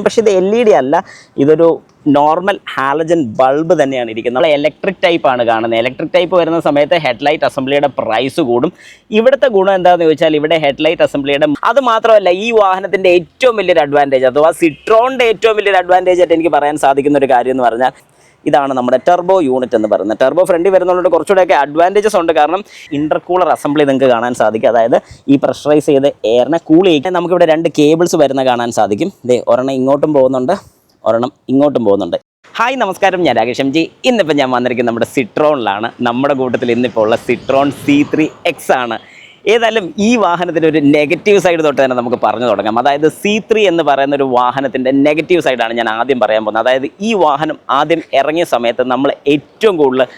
പക്ഷേ ഇത് LED അല്ല, ഇതൊരു നോർമൽ ഹാലജൻ ബൾബ് തന്നെയാണ് ഇരിക്കുന്നത്. നമ്മൾ ഇലക്ട്രിക് ടൈപ്പ് ആണ് കാണുന്നത്. ഇലക്ട്രിക് ടൈപ്പ് വരുന്ന സമയത്ത് ഹെഡ്ലൈറ്റ് അസംബ്ലിയുടെ പ്രൈസ് കൂടും. ഇവിടുത്തെ ഗുണം എന്താണെന്ന് ചോദിച്ചാൽ ഇവിടെ ഹെഡ്ലൈറ്റ് അസംബ്ലിയുടെ അത് മാത്രമല്ല, ഈ വാഹനത്തിൻ്റെ ഏറ്റവും വലിയൊരു അഡ്വാൻറ്റേജ് അഥവാ സിട്രോണിൻ്റെ ഏറ്റവും വലിയൊരു അഡ്വാൻറ്റേജ് ആയിട്ട് എനിക്ക് പറയാൻ സാധിക്കുന്ന ഒരു കാര്യം എന്ന് പറഞ്ഞാൽ ഇതാണ് നമ്മുടെ ടെർബോ യൂണിറ്റ് എന്ന് പറയുന്നത്. ടെർബോ ഫ്രണ്ടിൽ വരുന്നതുകൊണ്ട് കുറച്ചുകൂടെയൊക്കെ അഡ്വാൻറ്റേജസ് ഉണ്ട്. കാരണം ഇൻ്റർകൂളർ അസംബ്ലി നിങ്ങൾക്ക് കാണാൻ സാധിക്കും. അതായത് ഈ പ്രഷറൈസ് ചെയ്ത് എയറിനെ കൂൾ ചെയ്യിക്കാൻ നമുക്കിവിടെ 2 കേബിൾസ് വരുന്ന കാണാൻ സാധിക്കും. ഒരെണ്ണം ഇങ്ങോട്ടും പോകുന്നുണ്ട്, ഒരെണ്ണം ഇങ്ങോട്ടും പോകുന്നുണ്ട്. ഹായ് നമസ്കാരം, ഞാൻ രാകേഷ് എം ജി. ഇന്നിപ്പോൾ ഞാൻ വന്നിരിക്കുന്നത് നമ്മുടെ സിട്രോണിലാണ്. നമ്മുടെ കൂട്ടത്തിൽ ഇന്നിപ്പോൾ ഉള്ള സിട്രോൺ C3 X ആണ്. ഏതായാലും ഈ വാഹനത്തിൻ്റെ ഒരു നെഗറ്റീവ് സൈഡ് തൊട്ട് തന്നെ നമുക്ക് പറഞ്ഞു തുടങ്ങാം. അതായത് C3 എന്ന് പറയുന്ന ഒരു വാഹനത്തിൻ്റെ നെഗറ്റീവ് സൈഡാണ് ഞാൻ ആദ്യം പറയാൻ പോകുന്നത്. അതായത് ഈ വാഹനം ആദ്യം ഇറങ്ങിയ സമയത്ത് നമ്മൾ ഏറ്റവും കൂടുതൽ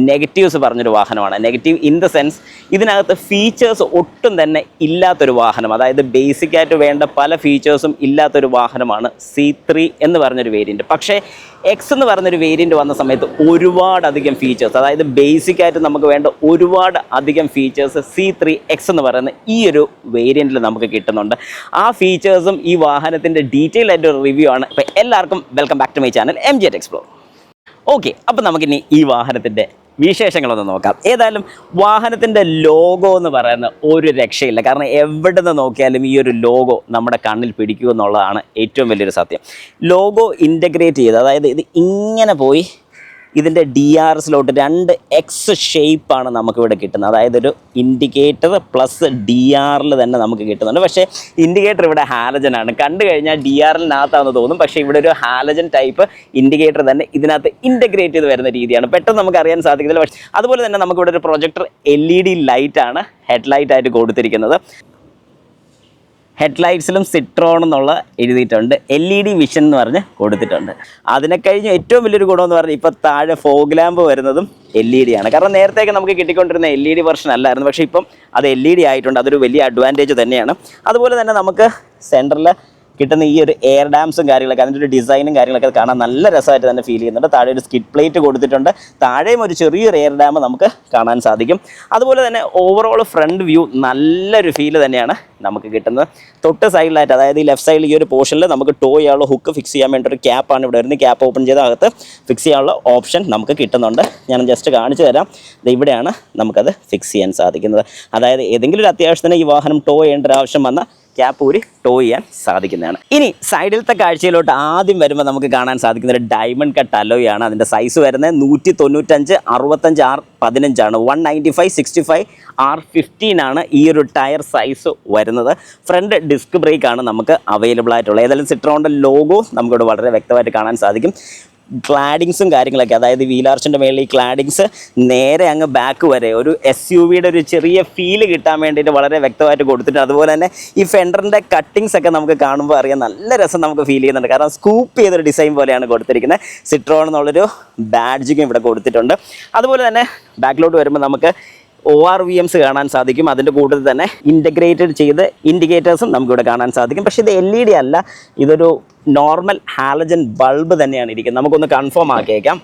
നെഗറ്റീവ്സ് പറഞ്ഞൊരു വാഹനമാണ്. നെഗറ്റീവ് ഇൻ ദ സെൻസ് ഇതിനകത്ത് ഫീച്ചേഴ്സ് ഒട്ടും തന്നെ ഇല്ലാത്തൊരു വാഹനം, അതായത് ബേസിക്കായിട്ട് വേണ്ട പല ഫീച്ചേഴ്സും ഇല്ലാത്തൊരു വാഹനമാണ് C3 എന്ന് പറഞ്ഞൊരു വേരിയൻറ്റ്. പക്ഷേ X എന്ന് പറഞ്ഞൊരു വേരിയൻറ്റ് വന്ന സമയത്ത് ഒരുപാടധികം ഫീച്ചേഴ്സ്, അതായത് ബേസിക്കായിട്ട് നമുക്ക് വേണ്ട ഒരുപാട് അധികം ഫീച്ചേഴ്സ് C3 X എന്ന് പറയുന്ന ഈ ഒരു വേരിയൻറ്റിൽ നമുക്ക് കിട്ടുന്നുണ്ട്. ആ ഫീച്ചേഴ്സും ഈ വാഹനത്തിൻ്റെ ഡീറ്റെയിൽ ആയിട്ടൊരു റിവ്യൂ ആണ്. അപ്പോൾ എല്ലാവർക്കും welcome back to my channel MJ explore. Okay, അപ്പോൾ നമുക്കിനി ഈ വാഹനത്തിൻ്റെ വിശേഷങ്ങളൊന്ന് നോക്കാം. ഏതായാലും വാഹനത്തിൻ്റെ ലോഗോ എന്ന് പറയുന്ന ഒരു രക്ഷയില്ല. കാരണം എവിടെ നിന്ന് നോക്കിയാലും ഈ ഒരു ലോഗോ നമ്മുടെ കണ്ണിൽ പിടിക്കുക എന്നുള്ളതാണ് ഏറ്റവും വലിയൊരു സത്യം. ലോഗോ ഇൻ്റഗ്രേറ്റ് ചെയ്ത്, അതായത് ഇത് ഇങ്ങനെ പോയി ഇതിൻ്റെ DRSലോട്ട് 2 X ഷേപ്പാണ് നമുക്കിവിടെ കിട്ടുന്നത്. അതായത് ഒരു ഇൻഡിക്കേറ്റർ പ്ലസ് DRL തന്നെ നമുക്ക് കിട്ടുന്നുണ്ട്. പക്ഷേ ഇൻഡിക്കേറ്റർ ഇവിടെ ഹാലജനാണ്. കണ്ടു കഴിഞ്ഞാൽ DRLനകത്താണെന്ന് തോന്നും, പക്ഷേ ഇവിടെ ഒരു ഹാലജൻ ടൈപ്പ് ഇൻഡിക്കേറ്റർ തന്നെ ഇതിനകത്ത് ഇൻ്റഗ്രേറ്റ് ചെയ്ത് വരുന്ന രീതിയാണ്. പെട്ടെന്ന് നമുക്ക് അറിയാൻ സാധിക്കുന്നില്ല. പക്ഷേ അതുപോലെ തന്നെ നമുക്കിവിടെ ഒരു പ്രൊജക്ടർ LED ലൈറ്റാണ് ഹെഡ്ലൈറ്റായിട്ട് കൊടുത്തിരിക്കുന്നത്. ഹെഡ്ലൈറ്റ്സിലും സിട്രോൺ എന്നുള്ള എഴുതിയിട്ടുണ്ട്. LED വിഷൻ എന്ന് പറഞ്ഞ് കൊടുത്തിട്ടുണ്ട്. അതിനെ കഴിഞ്ഞ് ഏറ്റവും വലിയൊരു ഗുണമെന്ന് പറഞ്ഞാൽ ഇപ്പോൾ താഴെ ഫോഗ് ലാമ്പ് വരുന്നതും LED ആണ്. കാരണം നേരത്തേക്ക് നമുക്ക് കിട്ടിക്കൊണ്ടിരുന്ന LED വെർഷൻ അല്ലായിരുന്നു, പക്ഷേ ഇപ്പം അത് LED ആയിട്ടുണ്ട്. അതൊരു വലിയ അഡ്വാൻറ്റേജ് തന്നെയാണ്. അതുപോലെ തന്നെ നമുക്ക് സെൻറ്ററിൽ കിട്ടുന്ന ഈ ഒരു എയർ ഡാംസും കാര്യങ്ങളൊക്കെ, അതിൻ്റെ ഒരു ഡിസൈനും കാര്യങ്ങളൊക്കെ കാണാൻ നല്ല രസമായിട്ട് തന്നെ ഫീൽ ചെയ്യുന്നുണ്ട്. താഴെ ഒരു സ്കിഡ് പ്ലേറ്റ് കൊടുത്തിട്ടുണ്ട്. താഴെയും ഒരു ചെറിയൊരു എയർ ഡാം നമുക്ക് കാണാൻ സാധിക്കും. അതുപോലെ തന്നെ ഓവറോൾ ഫ്രണ്ട് വ്യൂ നല്ലൊരു ഫീൽ തന്നെയാണ് നമുക്ക് കിട്ടുന്നത്. തൊട്ട് സൈഡിലായിട്ട്, അതായത് ഈ ലെഫ്റ്റ് സൈഡിൽ ഈ ഒരു പോർഷനിൽ നമുക്ക് ടോ ചെയ്യാനുള്ള ഹുക്ക് ഫിക്സ് ചെയ്യാൻ വേണ്ടി ഒരു ക്യാപ്പാണ് ഇവിടെ വരുന്നത്. ക്യാപ്പ് ഓപ്പൺ ചെയ്ത അകത്ത് ഫിക്സ് ചെയ്യാനുള്ള ഓപ്ഷൻ നമുക്ക് കിട്ടുന്നുണ്ട്. ഞാൻ ജസ്റ്റ് കാണിച്ചു തരാം. ഇവിടെയാണ് നമുക്കത് ഫിക്സ് ചെയ്യാൻ സാധിക്കുന്നത്. അതായത് ഏതെങ്കിലും ഒരു അത്യാവശ്യത്തിന് ഈ വാഹനം ടോ ചെയ്യേണ്ട ഒരു ആവശ്യം വന്നാൽ ക്യാപ്പ് ഊരി ടോ ചെയ്യാൻ സാധിക്കുന്നതാണ്. ഇനി സൈഡിലത്തെ കാഴ്ചയിലോട്ട് ആദ്യം വരുമ്പോൾ നമുക്ക് കാണാൻ സാധിക്കുന്ന ഒരു ഡയമണ്ട് കട്ട് അലോയാണ്. അതിൻ്റെ സൈസ് വരുന്നത് 195 65 R15 ആണ്. 195 65 R15 ആണ് ഈ ഒരു ടയർ സൈസ് വരുന്നത്. ഫ്രണ്ട് ഡിസ്ക് ബ്രേക്ക് ആണ് നമുക്ക് അവൈലബിൾ ആയിട്ടുള്ളത്. ഏതായാലും സിട്രോണിൻ്റെ ലോഗോ നമുക്കിവിടെ വളരെ വ്യക്തമായിട്ട് കാണാൻ സാധിക്കും. ക്ലാഡിങ്സും കാര്യങ്ങളൊക്കെ, അതായത് വീലാർച്ചിൻ്റെ മേളിൽ ഈ ക്ലാഡിങ്സ് നേരെ അങ്ങ് ബാക്ക് വരെ ഒരു SUVയുടെ ഒരു ചെറിയ ഫീല് കിട്ടാൻ വേണ്ടിയിട്ട് വളരെ വ്യക്തമായിട്ട് കൊടുത്തിട്ടുണ്ട്. അതുപോലെ തന്നെ ഈ ഫെൻഡറിൻ്റെ കട്ടിങ്സ് ഒക്കെ നമുക്ക് കാണുമ്പോൾ അറിയാം, നല്ല രസം നമുക്ക് ഫീൽ ചെയ്യുന്നുണ്ട്. കാരണം സ്കൂപ്പ് ചെയ്തൊരു ഡിസൈൻ പോലെയാണ് കൊടുത്തിരിക്കുന്നത്. സിട്രോൺ എന്നുള്ളൊരു ബാഡ്ജിങ്ങും ഇവിടെ കൊടുത്തിട്ടുണ്ട്. അതുപോലെ തന്നെ ബാക്കിലോട്ട് വരുമ്പോൾ നമുക്ക് ORVMs കാണാൻ സാധിക്കും. അതിൻ്റെ കൂട്ടത്തിൽ തന്നെ ഇൻ്റഗ്രേറ്റഡ് ചെയ്ത് ഇൻഡിക്കേറ്റേഴ്സും നമുക്കിവിടെ കാണാൻ സാധിക്കും. പക്ഷേ ഇത് LED അല്ല, ഇതൊരു നോർമൽ ഹാലജൻ ബൾബ് തന്നെയാണ് ഇരിക്കുന്നത്. നമുക്കൊന്ന് കൺഫേം ആക്കിയേക്കാം.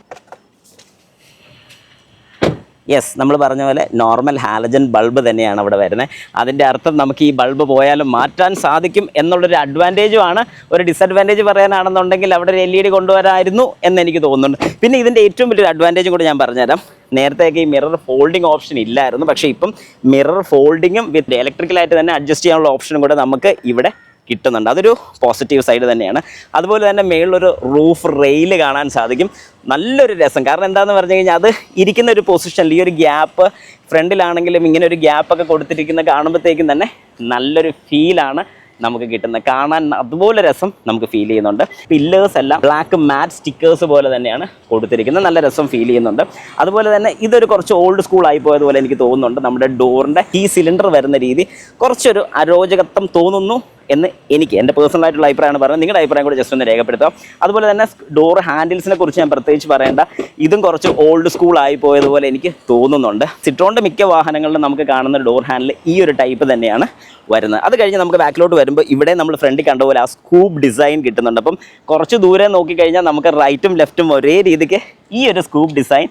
യെസ്, നമ്മൾ പറഞ്ഞ പോലെ നോർമൽ ഹാലജൻ ബൾബ് തന്നെയാണ് അവിടെ വരുന്നത്. അതിൻ്റെ അർത്ഥം നമുക്ക് ഈ ബൾബ് പോയാലും മാറ്റാൻ സാധിക്കും എന്നുള്ളൊരു അഡ്വാൻറ്റേജുമാണ്. ഒരു ഡിസഡ്വാൻറ്റേജ് പറയാനാണെന്നുണ്ടെങ്കിൽ അവിടെ ഒരു LED കൊണ്ടുവരാമായിരുന്നു എന്നെനിക്ക് തോന്നുന്നുണ്ട്. പിന്നെ ഇതിൻ്റെ ഏറ്റവും വലിയൊരു അഡ്വാൻറ്റേജും കൂടി ഞാൻ പറഞ്ഞുതരാം. നേരത്തേക്ക് ഈ മിറർ ഫോൾഡിങ് ഓപ്ഷൻ ഇല്ലായിരുന്നു, പക്ഷേ ഇപ്പം മിറർ ഫോൾഡിങ്ങും വിത്ത് ഇലക്ട്രിക്കലായിട്ട് തന്നെ അഡ്ജസ്റ്റ് ചെയ്യാനുള്ള ഓപ്ഷനും കൂടെ നമുക്ക് ഇവിടെ കിട്ടുന്നുണ്ട്. അതൊരു പോസിറ്റീവ് സൈഡ് തന്നെയാണ്. അതുപോലെ തന്നെ മേളിലൊരു റൂഫ് റെയിൽ കാണാൻ സാധിക്കും. നല്ലൊരു രസം. കാരണം എന്താണെന്ന് പറഞ്ഞു കഴിഞ്ഞാൽ അത് ഇരിക്കുന്ന ഒരു പൊസിഷനിൽ ഈ ഒരു ഗ്യാപ്പ് ഫ്രണ്ടിലാണെങ്കിലും ഇങ്ങനെ ഒരു ഗ്യാപ്പൊക്കെ കൊടുത്തിരിക്കുന്ന കാണുമ്പോഴത്തേക്കും തന്നെ നല്ലൊരു ഫീലാണ് നമുക്ക് കിട്ടുന്നത്. കാണാൻ അതുപോലെ രസം നമുക്ക് ഫീൽ ചെയ്യുന്നുണ്ട്. പില്ലേഴ്സ് എല്ലാം ബ്ലാക്ക് മാറ്റ് സ്റ്റിക്കേഴ്സ് പോലെ തന്നെയാണ് കൊടുത്തിരിക്കുന്നത്. നല്ല രസം ഫീൽ ചെയ്യുന്നുണ്ട്. അതുപോലെ തന്നെ ഇതൊരു കുറച്ച് ഓൾഡ് സ്കൂൾ ആയി പോയതുപോലെ എനിക്ക് തോന്നുന്നുണ്ട്. നമ്മുടെ ഡോറിൻ്റെ ഈ സിലിണ്ടർ വരുന്ന രീതി കുറച്ചൊരു അരോചകത്വം തോന്നുന്നു എന്ന് എനിക്ക് എൻ്റെ പേഴ്സണലായിട്ടുള്ള അഭിപ്രായമാണ് പറയുന്നത്. നിങ്ങളുടെ അഭിപ്രായം കൂടി ജസ്റ്റ് ഒന്ന് രേഖപ്പെടുത്താം. അതുപോലെ തന്നെ ഡോർ ഹാൻഡിൽസിനെ കുറിച്ച് ഞാൻ പ്രത്യേകിച്ച് പറയേണ്ട, ഇതും കുറച്ച് ഓൾഡ് സ്കൂൾ ആയി പോയതുപോലെ എനിക്ക് തോന്നുന്നുണ്ട്. സിട്രോണിൻ്റെ മിക്ക വാഹനങ്ങളിലും നമുക്ക് കാണുന്ന ഡോർ ഹാൻഡിൽ ഈ ഒരു ടൈപ്പ് തന്നെയാണ് വരുന്നത്. അത് കഴിഞ്ഞ് നമുക്ക് ബാക്കിലോട്ട് വരുമ്പോൾ ഇവിടെ നമ്മൾ ഫ്രണ്ടിൽ കണ്ടപോലെ ആ സ്കൂപ്പ് ഡിസൈൻ കിട്ടുന്നുണ്ട്. അപ്പം കുറച്ച് ദൂരെ നോക്കിക്കഴിഞ്ഞാൽ നമുക്ക് റൈറ്റും ലെഫ്റ്റും ഒരേ രീതിക്ക് ഈ ഒരു സ്കൂപ്പ് ഡിസൈൻ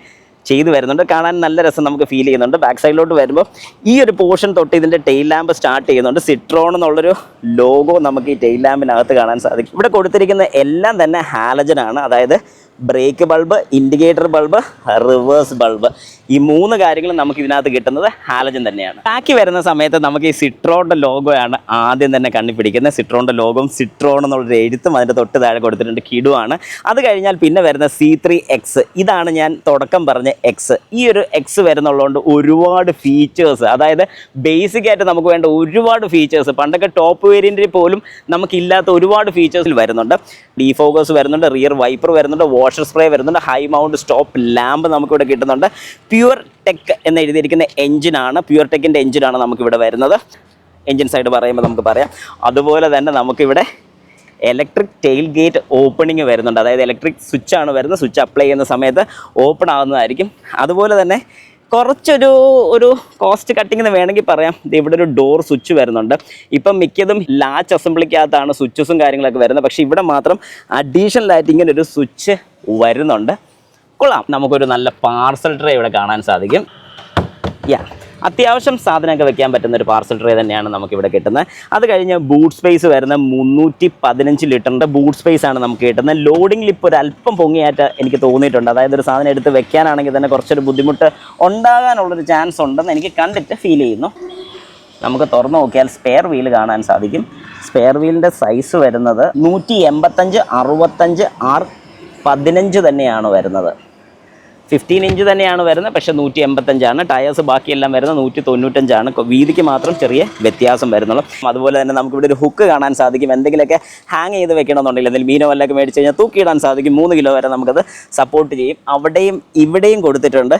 ചെയ്തു വരുന്നുണ്ട്. കാണാൻ നല്ല രസം നമുക്ക് ഫീൽ ചെയ്യുന്നുണ്ട്. ബാക്ക് സൈഡിലോട്ട് വരുമ്പോൾ ഈ ഒരു പോർഷൻ തൊട്ട് ഇതിൻ്റെ ടെയിൽ ലാമ്പ് സ്റ്റാർട്ട് ചെയ്യുന്നുണ്ട്. സിട്രോൺ എന്നുള്ളൊരു ലോഗോ നമുക്ക് ഈ ടെയിൽ ലാമ്പിനകത്ത് കാണാൻ സാധിക്കും. ഇവിടെ കൊടുത്തിരിക്കുന്ന എല്ലാം തന്നെ ഹാലജൻ ആണ്. അതായത് brake bulb, indicator bulb, reverse bulb, ഈ 3 കാര്യങ്ങളും നമുക്ക് ഇതിനകത്ത് കിട്ടുന്നത് ഹാലജൻ തന്നെയാണ്. ബാക്കി വരുന്ന സമയത്ത് നമുക്ക് ഈ സിട്രോണിൻ്റെ ലോഗോയാണ് ആദ്യം തന്നെ കണ്ടുപിടിക്കുന്നത്. സിട്രോണിൻ്റെ ലോഗോയും സിട്രോൺ എന്നുള്ളൊരു എഴുത്തും അതിൻ്റെ തൊട്ട് താഴെ കൊടുത്തിട്ടുണ്ട്. കിടുവാണ്. അത് കഴിഞ്ഞാൽ പിന്നെ വരുന്ന C3X, ഇതാണ് ഞാൻ തുടക്കം പറഞ്ഞ എക്സ്. ഈ ഒരു എക്സ് വരുന്നുള്ളതുകൊണ്ട് ഒരുപാട് ഫീച്ചേഴ്സ്, അതായത് ബേസിക് ആയിട്ട് നമുക്ക് വേണ്ട ഒരുപാട് ഫീച്ചേഴ്സ്, പണ്ടൊക്കെ ടോപ്പ് വേരിയൻറ്റിൽ പോലും നമുക്കില്ലാത്ത ഒരുപാട് ഫീച്ചേഴ്സിൽ വരുന്നുണ്ട്. ഡീഫോക്കസ് വരുന്നുണ്ട്, റിയർ വൈപ്പർ വരുന്നുണ്ട്, വാഷർ സ്പ്രേ വരുന്നുണ്ട്, ഹൈ മൗണ്ട് സ്റ്റോപ്പ് ലാമ്പ് നമുക്കിവിടെ കിട്ടുന്നുണ്ട്. പ്യുർ ടെക് എന്ന് എഴുതിയിരിക്കുന്ന എഞ്ചിനാണ്, പ്യുർ ടെക്കിൻ്റെ എഞ്ചിനാണ് നമുക്കിവിടെ വരുന്നത്. എഞ്ചിൻ സൈഡ് പറയുമ്പോൾ നമുക്ക് പറയാം. അതുപോലെ തന്നെ നമുക്കിവിടെ ഇലക്ട്രിക് ടെയിൽ ഗേറ്റ് ഓപ്പണിങ് വരുന്നുണ്ട്. അതായത് ഇലക്ട്രിക് സ്വിച്ചാണ് വരുന്നത്. സ്വിച്ച് അപ്ലൈ ചെയ്യുന്ന സമയത്ത് ഓപ്പൺ ആകുന്നതായിരിക്കും. അതുപോലെ തന്നെ ഒരു കോസ്റ്റ് കട്ടിംഗ് എന്ന് വേണമെങ്കിൽ പറയാം. ഇവിടെ ഒരു ഡോർ സ്വിച്ച് വരുന്നുണ്ട്. ഇപ്പം മിക്കതും ലാച്ച് അസംബ്ലിക്കകത്താണ് സ്വിച്ചസും കാര്യങ്ങളൊക്കെ വരുന്നത്. പക്ഷേ ഇവിടെ മാത്രം അഡീഷണൽ ആയിട്ട് ഇങ്ങനെ ഒരു സ്വിച്ച് വരുന്നുണ്ട്. കൊള്ളാം. നമുക്കൊരു നല്ല പാർസൽ ട്രേ ഇവിടെ കാണാൻ സാധിക്കും. അത്യാവശ്യം സാധനമൊക്കെ വെക്കാൻ പറ്റുന്ന ഒരു പാർസൽ ട്രേ തന്നെയാണ് നമുക്കിവിടെ കിട്ടുന്നത്. അത് കഴിഞ്ഞ് ബൂട്ട് സ്പേസ് വരുന്ന 315 ലിറ്ററിൻ്റെ ബൂട്ട് സ്പേസ് ആണ് നമുക്ക് കിട്ടുന്നത്. ലോഡിങ്ങിൽ ഇപ്പോൾ ഒരു അല്പം പൊങ്ങിയായിട്ട് എനിക്ക് തോന്നിയിട്ടുണ്ട്. അതായത് ഒരു സാധനം എടുത്ത് വെക്കാനാണെങ്കിൽ തന്നെ കുറച്ചൊരു ബുദ്ധിമുട്ട് ഉണ്ടാകാനുള്ളൊരു ചാൻസ് ഉണ്ടെന്ന് എനിക്ക് കണ്ടിട്ട് ഫീൽ ചെയ്യുന്നു. നമുക്ക് തുറന്നു നോക്കിയാൽ സ്പെയർ വീല് കാണാൻ സാധിക്കും. സ്പെയർ വീലിൻ്റെ സൈസ് വരുന്നത് 185 65 R15 തന്നെയാണ് വരുന്നത്. 15 ഇഞ്ച് തന്നെയാണ് വരുന്നത്. പക്ഷേ 185 ടയേഴ്സ് ബാക്കിയെല്ലാം വരുന്നത് 195. വീതിക്ക് മാത്രം ചെറിയ വ്യത്യാസം വരുന്നുള്ളൂ. അതുപോലെ തന്നെ നമുക്കിവിടെ ഒരു ഹുക്ക് കാണാൻ സാധിക്കും. എന്തെങ്കിലുമൊക്കെ ഹാങ് ചെയ്ത് വെക്കണമെന്നുണ്ടെങ്കിൽ എന്തെങ്കിലും മീനോ വല്ലതൊക്കെ മേടിച്ച് കഴിഞ്ഞാൽ തൂക്കിയിടാൻ സാധിക്കും. 3 കിലോ വരെ നമുക്കത് സപ്പോർട്ട് ചെയ്യും. അവിടെയും ഇവിടെയും കൊടുത്തിട്ടുണ്ട്.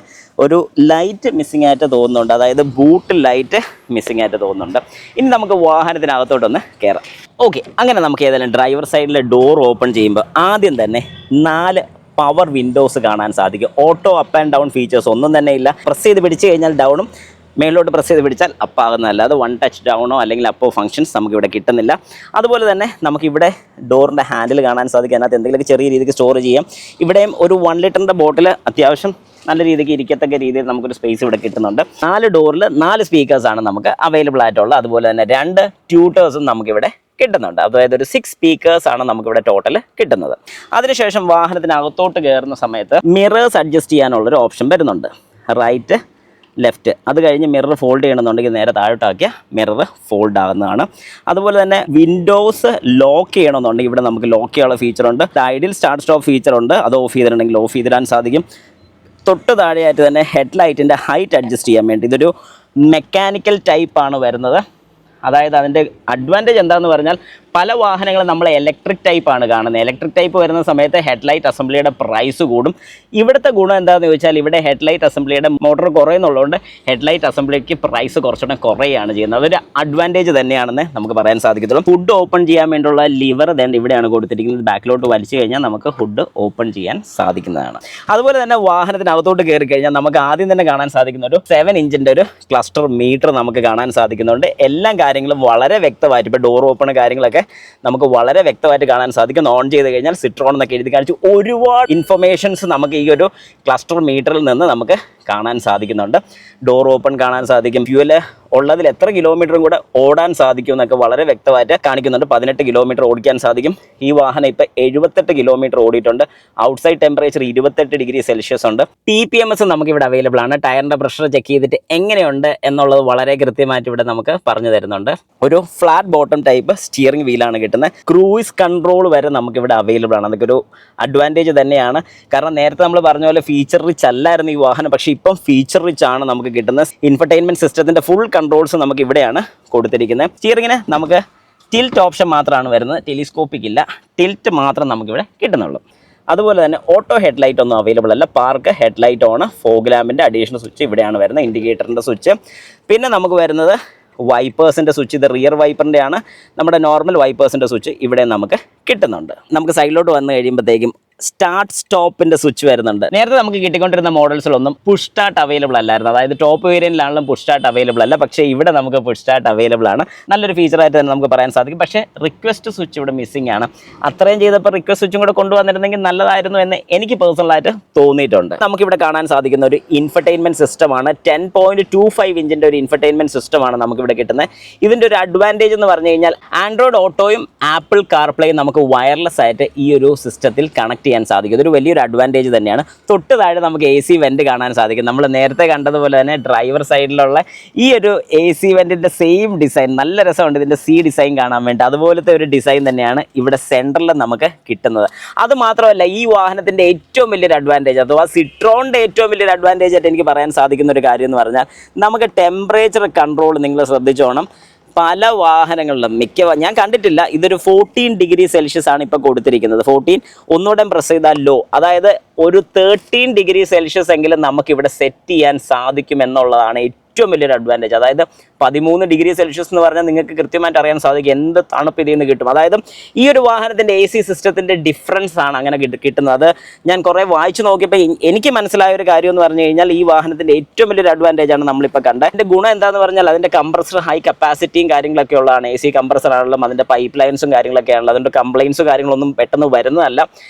ഒരു ലൈറ്റ് മിസ്സിംഗ് ആയിട്ട് തോന്നുന്നുണ്ട്. അതായത് ബൂട്ട് ലൈറ്റ് മിസ്സിംഗ് ആയിട്ട് തോന്നുന്നുണ്ട്. ഇനി നമുക്ക് വാഹനത്തിനകത്തോട്ടൊന്ന് കയറാം. ഓക്കെ, അങ്ങനെ നമുക്ക് ഏതായാലും ഡ്രൈവർ സൈഡിലെ ഡോർ ഓപ്പൺ ചെയ്യുമ്പോൾ ആദ്യം തന്നെ 4 പവർ വിൻഡോസ് കാണാൻ സാധിക്കും. Auto up and down features ഒന്നും തന്നെ ഇല്ല. പ്രസ് ചെയ്ത് പിടിച്ച് കഴിഞ്ഞാൽ ഡൗണും, മേളിലോട്ട് പ്രസ് ചെയ്ത് പിടിച്ചാൽ അപ്പാകുന്നതല്ല. അത് 1 ടച്ച് ഡൗണോ അല്ലെങ്കിൽ അപ്പോ ഫംഗ്ഷൻസ് നമുക്കിവിടെ കിട്ടുന്നില്ല. അതുപോലെ തന്നെ നമുക്കിവിടെ ഡോറിൻ്റെ ഹാൻഡിൽ കാണാൻ സാധിക്കും. അതിനകത്ത് എന്തെങ്കിലുമൊക്കെ ചെറിയ രീതിക്ക് സ്റ്റോർ ചെയ്യാം. ഇവിടെയും ഒരു 1 ലിറ്ററിൻ്റെ ബോട്ടിൽ അത്യാവശ്യം നല്ല രീതിക്ക് ഇരിക്കത്തക്ക രീതിയിൽ നമുക്കൊരു സ്പേസ് ഇവിടെ കിട്ടുന്നുണ്ട്. 4 ഡോറിൽ 4 സ്പീക്കേഴ്സാണ് നമുക്ക് അവൈലബിൾ ആയിട്ടുള്ളത്. അതുപോലെ തന്നെ 2 ട്യൂട്ടേഴ്സും നമുക്കിവിടെ കിട്ടുന്നുണ്ട്. അതായത് ഒരു 6 സ്പീക്കേഴ്സാണ് നമുക്കിവിടെ ടോട്ടൽ കിട്ടുന്നത്. അതിനുശേഷം വാഹനത്തിനകത്തോട്ട് കയറുന്ന സമയത്ത് മിറേഴ്സ് അഡ്ജസ്റ്റ് ചെയ്യാനുള്ളൊരു ഓപ്ഷൻ വരുന്നുണ്ട്. Right, left. അത് കഴിഞ്ഞ് മിറർ ഫോൾഡ് ചെയ്യണമെന്നുണ്ടെങ്കിൽ നേരെ താഴോട്ടാക്കിയ മിറർ ഫോൾഡ് ആകുന്നതാണ്. അതുപോലെ തന്നെ വിൻഡോസ് ലോക്ക് ചെയ്യണമെന്നുണ്ടെങ്കിൽ ഇവിടെ നമുക്ക് ലോക്ക് ചെയ്യാനുള്ള ഫീച്ചറുണ്ട്. ഐഡിയൽ സ്റ്റാർട്ട് സ്റ്റോപ്പ് ഫീച്ചറുണ്ട്. അത് ഓഫ് ചെയ്തിട്ടുണ്ടെങ്കിൽ ഓഫ് ചെയ്തിടാൻ സാധിക്കും. തൊട്ട് താഴെയായിട്ട് തന്നെ ഹെഡ്ലൈറ്റിൻ്റെ ഹൈറ്റ് അഡ്ജസ്റ്റ് ചെയ്യാൻ വേണ്ടി ഇതൊരു മെക്കാനിക്കൽ ടൈപ്പാണ് വരുന്നത്. അതായത് അതിൻ്റെ അഡ്വാൻറ്റേജ് എന്താണെന്ന് പറഞ്ഞാൽ പല വാഹനങ്ങളും നമ്മൾ ഇലക്ട്രിക് ടൈപ്പാണ് കാണുന്നത്. ഇലക്ട്രിക് ടൈപ്പ് വരുന്ന സമയത്ത് ഹെഡ്ലൈറ്റ് അസംബ്ലിയുടെ പ്രൈസ് കൂടും. ഇവിടുത്തെ ഗുണം എന്താണെന്ന് ചോദിച്ചാൽ ഇവിടെ ഹെഡ്ലൈറ്റ് അസംബ്ലിയുടെ മോട്ടോർ കുറയുന്നുള്ളതുകൊണ്ട് ഹെഡ്ലൈറ്റ് അസംബ്ലിക്ക് പ്രൈസ് കുറച്ചുകൂടെ കുറയുകയാണ് ചെയ്യുന്നത്. അതൊരു അഡ്വാൻറ്റേജ് തന്നെയാണെന്ന് നമുക്ക് പറയാൻ സാധിക്കത്തുള്ളൂ. ഹുഡ് ഓപ്പൺ ചെയ്യാൻ വേണ്ടിയുള്ള ലിവർ then ഇവിടെയാണ് കൊടുത്തിരിക്കുന്നത്. ബാക്കിലോട്ട് വലിച്ചു കഴിഞ്ഞാൽ നമുക്ക് ഹുഡ് ഓപ്പൺ ചെയ്യാൻ സാധിക്കുന്നതാണ്. അതുപോലെ തന്നെ വാഹനത്തിനകത്തോട്ട് കയറി കഴിഞ്ഞാൽ നമുക്ക് ആദ്യം തന്നെ കാണാൻ സാധിക്കുന്ന ഒരു 7 ഇഞ്ചിൻ്റെ ഒരു ക്ലസ്റ്റർ മീറ്റർ നമുക്ക് കാണാൻ സാധിക്കുന്നുണ്ട്. എല്ലാ കാര്യങ്ങളും വളരെ വ്യക്തമായിട്ട്, ഇപ്പോൾ ഡോർ ഓപ്പൺ കാര്യങ്ങളൊക്കെ നമുക്ക് വളരെ വ്യക്തമായിട്ട് കാണാൻ സാധിക്കും. ഓൺ ചെയ്ത് കഴിഞ്ഞാൽ സിട്രോൺ എന്നൊക്കെ എഴുതി കാണിച്ച് ഒരുപാട് ഇൻഫർമേഷൻസ് നമുക്ക് ഈ ഒരു ക്ലസ്റ്റർ മീറ്ററിൽ നിന്ന് നമുക്ക് കാണാൻ സാധിക്കുന്നുണ്ട്. ഡോർ ഓപ്പൺ കാണാൻ സാധിക്കും. ഫ്യൂവൽ ഉള്ളതിൽ എത്ര കിലോമീറ്ററും കൂടെ ഓടാൻ സാധിക്കും എന്നൊക്കെ വളരെ വ്യക്തമായിട്ട് കാണിക്കുന്നുണ്ട്. 18 കിലോമീറ്റർ ഓടിക്കാൻ സാധിക്കും. ഈ വാഹനം ഇപ്പോൾ 78 കിലോമീറ്റർ ഓടിയിട്ടുണ്ട്. ഔട്ട്സൈഡ് ടെമ്പറേച്ചർ 28 ഡിഗ്രി സെൽഷ്യസ് ഉണ്ട്. TPMS നമുക്കിവിടെ അവൈലബിൾ ആണ്. ടയറിൻ്റെ പ്രഷർ ചെക്ക് ചെയ്തിട്ട് എങ്ങനെയുണ്ട് എന്നുള്ളത് വളരെ കൃത്യമായിട്ട് ഇവിടെ നമുക്ക് പറഞ്ഞു തരുന്നുണ്ട്. ഒരു ഫ്ലാറ്റ് ബോട്ടം ടൈപ്പ് സ്റ്റിയറിംഗ് വീലാണ് കിട്ടുന്നത്. ക്രൂയിസ് കൺട്രോൾ വരെ നമുക്കിവിടെ അവൈലബിൾ ആണ്. അതൊക്കെ ഒരു അഡ്വാൻറ്റേജ് തന്നെയാണ്. കാരണം നേരത്തെ നമ്മൾ പറഞ്ഞ പോലെ ഫീച്ചർ റിച്ച് അല്ലായിരുന്നു ഈ വാഹനം. പക്ഷേ ഇപ്പം ഫീച്ചർ റിച്ച് ആണ് നമുക്ക് കിട്ടുന്നത്. ഇൻഫർടൈൻമെൻറ്റ് സിസ്റ്റത്തിൻ്റെ ഫുൾ കൺട്രോൾസ് നമുക്ക് ഇവിടെയാണ് കൊടുത്തിരിക്കുന്നത്. സ്റ്റിയറിങ്ങിന് നമുക്ക് ടിൽറ്റ് ഓപ്ഷൻ മാത്രമാണ് വരുന്നത്. ടെലിസ്കോപ്പിക് ഇല്ല. ടിൽറ്റ് മാത്രം നമുക്കിവിടെ കിട്ടുന്നുള്ളൂ. അതുപോലെ തന്നെ ഓട്ടോ ഹെഡ്ലൈറ്റ് ഒന്നും അവൈലബിൾ അല്ല. പാർക്ക്, ഹെഡ്ലൈറ്റ് ഓൺ, ഫോഗ് ലാമ്പിൻ്റെ അഡീഷണൽ സ്വിച്ച് ഇവിടെയാണ് വരുന്നത്. ഇൻഡിക്കേറ്ററിൻ്റെ സ്വിച്ച്. പിന്നെ നമുക്ക് വരുന്നത് വൈപ്പേഴ്സിൻ്റെ സ്വിച്ച്. ഇത് റിയർ വൈപ്പറിൻ്റെ ആണ്. നമ്മുടെ നോർമൽ വൈപ്പേഴ്സിൻ്റെ സ്വിച്ച് ഇവിടെ നമുക്ക് കിട്ടുന്നുണ്ട്. നമുക്ക് സൈഡിലോട്ട് വന്നു കഴിയുമ്പോഴത്തേക്കും സ്റ്റാർട്ട് സ്റ്റോപ്പിൻ്റെ സ്വിച്ച് വരുന്നുണ്ട്. നേരത്തെ നമുക്ക് കിട്ടിക്കൊണ്ടിരുന്ന മോഡൽസിലൊന്നും പുഷ് സ്റ്റാർട്ട് അവൈലബിൾ അല്ലായിരുന്നു. അതായത് ടോപ്പ് വേരിയൻറ്റിലാണെങ്കിലും പുഷ് സ്റ്റാർട്ട് അവൈലബിൾ അല്ല. പക്ഷേ ഇവിടെ നമുക്ക് പുഷ് സ്റ്റാർട്ട് അവൈലബിൾ ആണ്. നല്ലൊരു ഫീച്ചറായിട്ട് തന്നെ നമുക്ക് പറയാൻ സാധിക്കും. പക്ഷേ റിക്വസ്റ്റ് സ്വിച്ച് ഇവിടെ മിസ്സിംഗ് ആണ്. അത്രയും ചെയ്തപ്പോൾ റിക്വസ്റ്റ് സ്വിച്ചും കൂടെ കൊണ്ടുവന്നിരുന്നെങ്കിൽ നല്ലതായിരുന്നു എന്ന് എനിക്ക് പേഴ്സണലായിട്ട് തോന്നിയിട്ടുണ്ട്. നമുക്കിവിടെ കാണാൻ സാധിക്കുന്ന ഒരു ഇൻഫർടൈൻമെൻറ്റ് സിസ്റ്റമാണ്. 10.25 ഇഞ്ചിൻ്റെ ഒരു ഇൻഫർടൈൻമെൻറ്റ് സിസ്റ്റമാണ് നമുക്കിവിടെ കിട്ടുന്നത്. ഇതിൻ്റെ ഒരു അഡ്വാൻറ്റേജ് എന്ന് പറഞ്ഞു കഴിഞ്ഞാൽ ആൻഡ്രോയിഡ് ഓട്ടോയും ആപ്പിൾ കാർപ്ലേയും നമുക്ക് വയർലെസ് ആയിട്ട് ഈ ഒരു സിസ്റ്റത്തിൽ കണക്ട് ചെയ്യാൻ സാധിക്കും. ഇതൊരു വലിയൊരു അഡ്വാൻറ്റേജ് തന്നെയാണ്. തൊട്ട് താഴെ നമുക്ക് AC വെൻറ്റ് കാണാൻ സാധിക്കും. നമ്മൾ നേരത്തെ കണ്ടതുപോലെ തന്നെ ഡ്രൈവർ സൈഡിലുള്ള ഈ ഒരു AC വെൻറ്റിൻ്റെ സെയിം ഡിസൈൻ, നല്ല രസമുണ്ട് ഇതിൻ്റെ ഡിസൈൻ കാണാൻ വേണ്ടി. അതുപോലത്തെ ഒരു ഡിസൈൻ തന്നെയാണ് ഇവിടെ സെൻറ്ററിൽ നമുക്ക് കിട്ടുന്നത്. അതുമാത്രമല്ല, ഈ വാഹനത്തിൻ്റെ ഏറ്റവും വലിയൊരു അഡ്വാൻറ്റേജ് അഥവാ സിട്രോണിൻ്റെ ഏറ്റവും വലിയൊരു അഡ്വാൻറ്റേജ് ആയിട്ട് എനിക്ക് പറയാൻ സാധിക്കുന്ന ഒരു കാര്യം എന്ന് പറഞ്ഞാൽ നമുക്ക് ടെമ്പറേച്ചർ കൺട്രോൾ നിങ്ങൾ ശ്രദ്ധിച്ചോണം. പല വാഹനങ്ങളിലും ഞാൻ കണ്ടിട്ടില്ല, ഇതൊരു 14 ഡിഗ്രി സെൽഷ്യസ് ആണ് ഇപ്പോൾ കൊടുത്തിരിക്കുന്നത്. 14 ഒന്നുകൂടെ പ്രസ് ചെയ്താൽ ലോ, അതായത് ഒരു 13 ഡിഗ്രി സെൽഷ്യസ് എങ്കിലും നമുക്കിവിടെ സെറ്റ് ചെയ്യാൻ സാധിക്കും എന്നുള്ളതാണ് ഏറ്റവും വലിയൊരു അഡ്വാൻറ്റേജ്. അതായത് 13 ഡിഗ്രി സെൽഷ്യസ് എന്ന് പറഞ്ഞാൽ നിങ്ങൾക്ക് കൃത്യമായിട്ട് അറിയാൻ സാധിക്കും എന്ത് തണുപ്പ് ഇതിൽ നിന്ന് കിട്ടും. അതായത് ഈ ഒരു വാഹനത്തിൻ്റെ AC സിസ്റ്റത്തിൻ്റെ ഡിഫറൻസ് ആണ് അങ്ങനെ കിട്ടുന്നത്. അത് ഞാൻ കുറേ വായിച്ചു നോക്കിയപ്പോൾ എനിക്ക് മനസ്സിലായ ഒരു കാര്യം എന്ന് പറഞ്ഞു കഴിഞ്ഞാൽ ഈ വാഹനത്തിൻ്റെ ഏറ്റവും വലിയൊരു അഡ്വാൻറ്റേജ് ആണ് നമ്മളിപ്പോൾ കണ്ടത്. അതിൻ്റെ ഗുണം എന്താണെന്ന് പറഞ്ഞാൽ അതിൻ്റെ കംപ്രസർ ഹൈ കപ്പാസിറ്റിയും കാര്യങ്ങളൊക്കെ ഉള്ളതാണ്. AC കംപ്രസർ ആണെങ്കിലും അതിൻ്റെ പൈപ്പ് ലൈൻസും കാര്യങ്ങളൊക്കെ ആണല്ലോ. അതുകൊണ്ട് കംപ്ലയിൻസും കാര്യങ്ങളൊന്നും പെട്ടെന്ന് വരുന്നതല്ല.